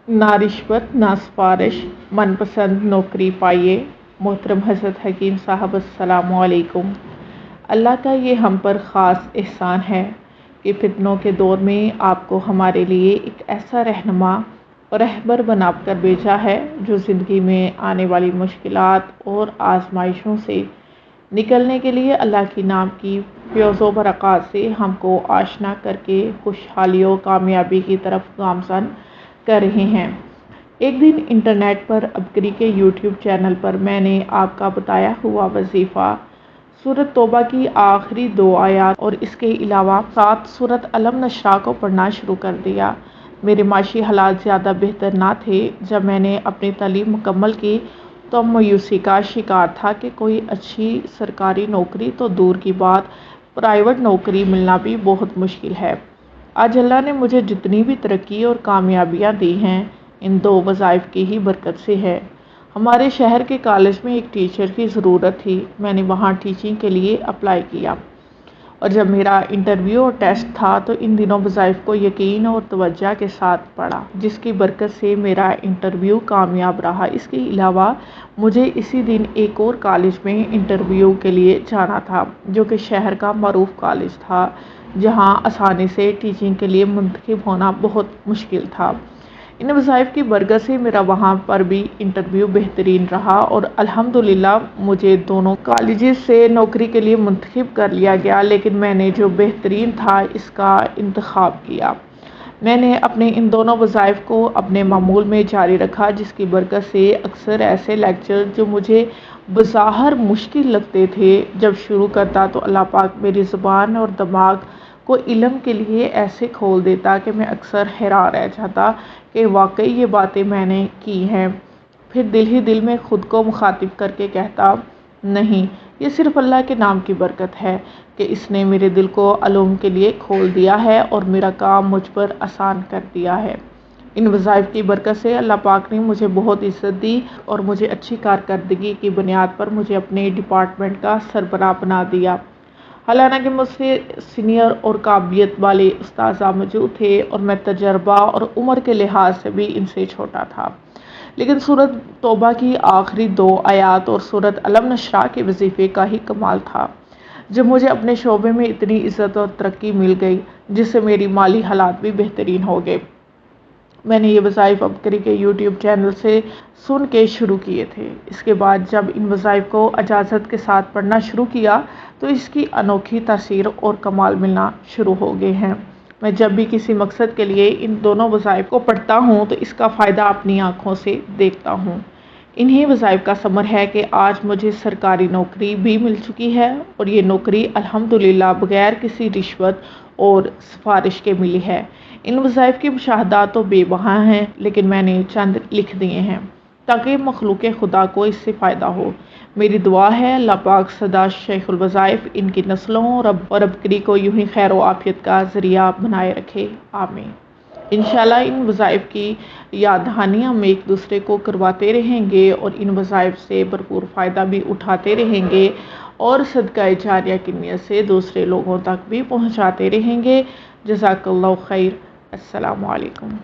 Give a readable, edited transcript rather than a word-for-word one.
ना रिश्वत ना सिफारिश, मनपसंद नौकरी पाइए। मोहतरम हज़रत हकीम साहब अस्सलामु अलैकुम। अल्लाह का ये हम पर ख़ास एहसान है कि फितनों के दौर में आपको हमारे लिए एक ऐसा रहनुमा और रहबर बनाकर भेजा है जो ज़िंदगी में आने वाली मुश्किलात और आजमाइशों से निकलने के लिए अल्लाह की नाम की फ़ैज़ो बरक़ात से हमको आशना करके खुशहाली और कामयाबी की तरफ गामज़न कर रहे हैं। एक दिन इंटरनेट पर अबकरी के यूट्यूब चैनल पर मैंने आपका बताया हुआ वजीफ़ा सूरत तौबा की आखिरी 2 आयत और इसके अलावा 7 सूरत अलम नशरा को पढ़ना शुरू कर दिया। मेरे माशी हालात ज़्यादा बेहतर ना थे। जब मैंने अपनी तालीम मुकम्मल की तो मायूसी का शिकार था कि कोई अच्छी सरकारी नौकरी तो दूर की बात, प्राइवेट नौकरी मिलना भी बहुत मुश्किल है। आज अल्लाह ने मुझे जितनी भी तरक्की और कामयाबियाँ दी हैं, इन 2 वज़ाइफ की ही बरकत से है। हमारे शहर के कॉलेज में एक टीचर की ज़रूरत थी। मैंने वहाँ टीचिंग के लिए अप्लाई किया और जब मेरा इंटरव्यू और टेस्ट था तो इन दिनों वज़ाइफ को यकीन और तवज्जो के साथ पढ़ा, जिसकी बरकत से मेरा इंटरव्यू कामयाब रहा। इसके अलावा मुझे इसी दिन एक और कॉलेज में इंटरव्यू के लिए जाना था, जो कि शहर का मरूफ कॉलेज था, जहां आसानी से टीचिंग के लिए मुंतखब होना बहुत मुश्किल था। इन वज़ाइफ की बरकत से मेरा वहां पर भी इंटरव्यू बेहतरीन रहा और अल्हम्दुलिल्लाह मुझे दोनों कॉलेजेस से नौकरी के लिए मुंतखब कर लिया गया। लेकिन मैंने जो बेहतरीन था इसका इंतखाब किया। मैंने अपने इन दोनों वज़ाइफ को अपने मामूल में जारी रखा, जिसकी बरकत से अक्सर ऐसे लेक्चर जो मुझे बज़ाहिर मुश्किल लगते थे, जब शुरू करता तो अल्लाह पाक मेरी ज़ुबान और दिमाग को इल्म के लिए ऐसे खोल देता कि मैं अक्सर हैरान रह जाता कि वाकई ये बातें मैंने की हैं। फिर दिल ही दिल में ख़ुद को मुखातिब करके कहता, नहीं, ये सिर्फ़ अल्लाह के नाम की बरकत है कि इसने मेरे दिल को इल्म के लिए खोल दिया है और मेरा काम मुझ पर आसान कर दिया है। इन वज़ाइफ की बरकत से अल्लाह पाक ने मुझे बहुत इज़्ज़त दी और मुझे अच्छी कारकर्दगी की बुनियाद पर मुझे अपने डिपार्टमेंट का सरबराह बना दिया। हालांकि मुझसे सीनियर और काबिलियत वाले उस्ताज़ा मौजूद थे और मैं तजर्बा और उम्र के लिहाज से भी इनसे छोटा था, लेकिन सूरत तौबा की आखिरी 2 आयत और सूरत अलम नशरा के वजीफ़े का ही कमाल था। जब मुझे अपने शोबे में इतनी इज़्ज़त और तरक्की मिल गई, जिससे मेरी माली हालात भी बेहतरीन हो गए। मैंने ये वज़ाइफ अबकरी के यूट्यूब चैनल से सुन के शुरू किए थे। इसके बाद जब इन वज़ाइफ को इजाज़त के साथ पढ़ना शुरू किया तो इसकी अनोखी तासीर और कमाल मिलना शुरू हो गए हैं। मैं जब भी किसी मकसद के लिए इन दोनों वज़ाइफ को पढ़ता हूँ तो इसका फ़ायदा अपनी आँखों से देखता हूँ। इन्हीं वज़ाइफ का समर है कि आज मुझे सरकारी नौकरी भी मिल चुकी है और ये नौकरी अल्हम्दुलिल्लाह बग़ैर किसी रिश्वत और सिफारिश के मिली है। इन वज़ाइफ की मुशाहदात तो बेबहा हैं, लेकिन मैंने चंद लिख दिए हैं ताकि मखलूक़ खुदा को इससे फ़ायदा हो। मेरी दुआ है अल्लाह पाक सदा शेखुल वज़ाइफ इनकी नस्लों और अबकरी को यूं ही खैर व आफ़ियत का ज़रिया बनाए रखे। आमीन। इंशाल्लाह इन वज़ाइफ की याद दहानी हम एक दूसरे को करवाते रहेंगे और इन वज़ाइफ से भरपूर फ़ायदा भी उठाते रहेंगे और सदका जारिया की नियत से दूसरे लोगों तक भी पहुँचाते रहेंगे। जज़ाकल्लाहु खैर। अस्सलामु अलैकुम।